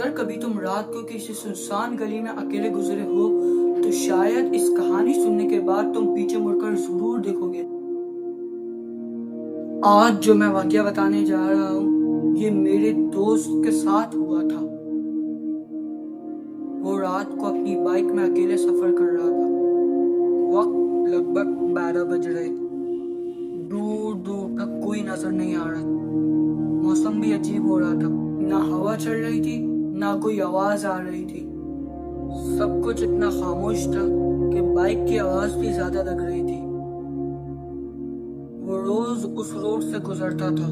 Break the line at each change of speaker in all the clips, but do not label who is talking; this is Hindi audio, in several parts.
अगर कभी तुम रात को किसी सुनसान गली में अकेले गुजरे हो तो शायद इस कहानी सुनने के बाद तुम पीछे मुड़कर जरूर देखोगे। आज जो मैं वाकया बताने जा रहा हूँ ये मेरे दोस्त के साथ हुआ था। वो रात को अपनी बाइक में अकेले सफर कर रहा था। वक्त लगभग 12 बज रहे थे। दूर दूर तक कोई नजर नहीं आ रहा था। मौसम भी अजीब हो रहा था। ना हवा चल रही थी ना कोई आवाज आ रही थी। सब कुछ इतना खामोश था कि बाइक की आवाज भी ज्यादा लग रही थी। वो रोज उस रोड से गुजरता था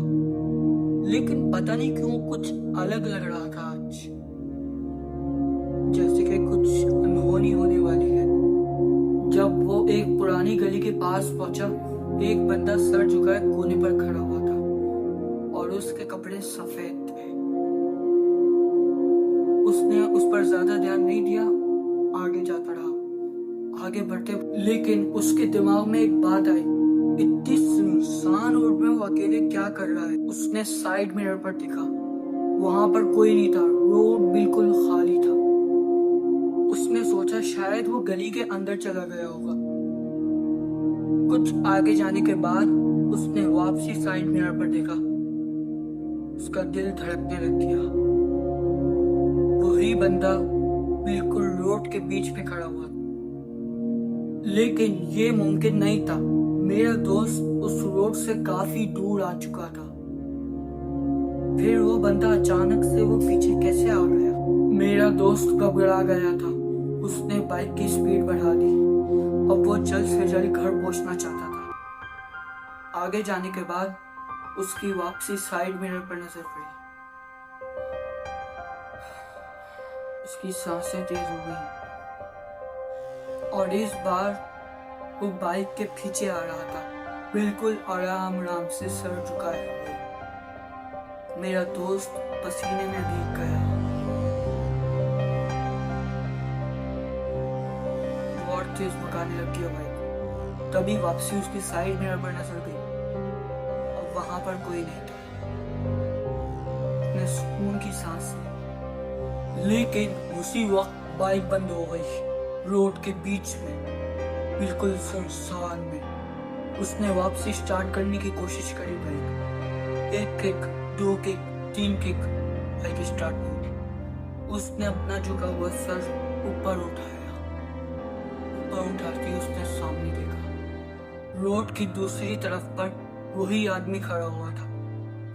लेकिन पता नहीं क्यों कुछ अलग लग रहा था आज, जैसे कि कुछ अनहोनी होने वाली है। जब वो एक पुरानी गली के पास पहुंचा, एक बंदा सर झुकाए कोने पर खड़ा हुआ था और उसके कपड़े सफेद थे। उसने उस पर ज्यादा ध्यान नहीं दिया, आगे जाता रहा। आगे बढ़ते लेकिन उसके दिमाग में एक बात आई, इतनी सुनसान रोड में वो अकेले क्या कर रहा है। उसने साइड मिरर पर देखा, वहां पर कोई नहीं था। रोड बिल्कुल खाली था। उसने सोचा शायद वो गली के अंदर चला गया होगा। कुछ आगे जाने के बाद उसने वापसी साइड मिरर पर देखा। उसका दिल धड़कने लग गया। वही बंदा बिल्कुल रोड के बीच में खड़ा हुआ, लेकिन ये मुमकिन नहीं था। मेरा दोस्त उस रोड से काफी दूर आ चुका था। फिर वो बंदा अचानक से वो पीछे कैसे आ गया। मेरा दोस्त घबरा गया था। उसने बाइक की स्पीड बढ़ा दी और वो जल्द से जल्द घर पहुंचना चाहता था। आगे जाने के बाद उसकी वापसी साइड मिरर पर नजर पड़ी। उसकी सांसें तेज हो गई और इस बार वो बाइक के पीछे आ रहा था, बिल्कुल आराम आराम से सर झुकाए हुए। मेरा दोस्त पसीने में भीग गया। और तेज भगाने लग गया बाइक। तभी वापसी उसकी साइड मिरर पर नजर गई और वहां पर कोई नहीं था। उसने सुकून की सांस ली, लेकिन उसी वक्त बाइक बंद हो गई। रोड के बीच में बिल्कुल सुनसान में। उसने वापसी स्टार्ट करने की कोशिश करी बाइक। एक kick, 2 kick, 3 kick, bike start हुई। उसने अपना झुका हुआ सर ऊपर उठाया। ऊपर उठाते उसने सामने देखा। रोड की दूसरी तरफ पर वही आदमी खड़ा हुआ था,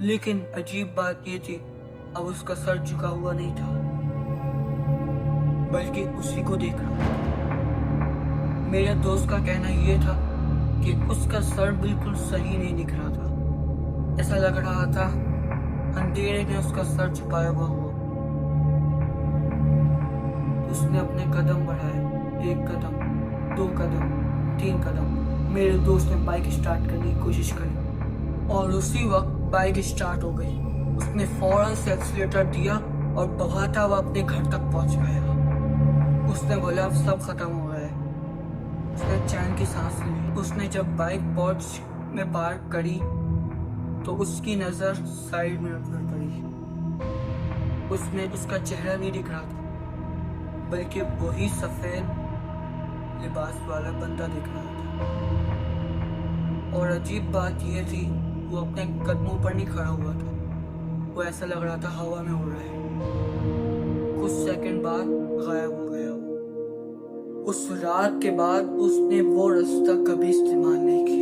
लेकिन अजीब बात ये थी, अब उसका सर झुका हुआ नहीं था, बल्कि उसी को देख रहा था। मेरे दोस्त का कहना यह था कि उसका सर बिल्कुल सही नहीं दिख रहा था। ऐसा लग रहा था अंधेरे में उसका सर छुपाया हुआ हो। उसने अपने कदम बढ़ाए, 1 कदम, 2 कदम, 3 कदम। मेरे दोस्त ने बाइक स्टार्ट करने की कोशिश करी और उसी वक्त बाइक स्टार्ट हो गई। उसने फौरन से एक्सीलेटर दिया और भगाता हुआ अपने घर तक पहुंच गया। उसने बोला अब सब खत्म हो गया है। उसने चैन की सांस ली। उसने जब बाइक पोर्च में पार्क करी तो उसकी नजर साइड मिरर पर पड़ी। उसमें उसका चेहरा नहीं दिख रहा था, बल्कि वही सफेद लिबास वाला बंदा दिख रहा था। और अजीब बात यह थी, वो अपने कदमों पर नहीं खड़ा हुआ था। वो ऐसा लग रहा था हवा में उड़ रहा है। कुछ सेकंड बाद गायब हो गया। उस रात के बाद उसने वो रास्ता कभी इस्तेमाल नहीं किया।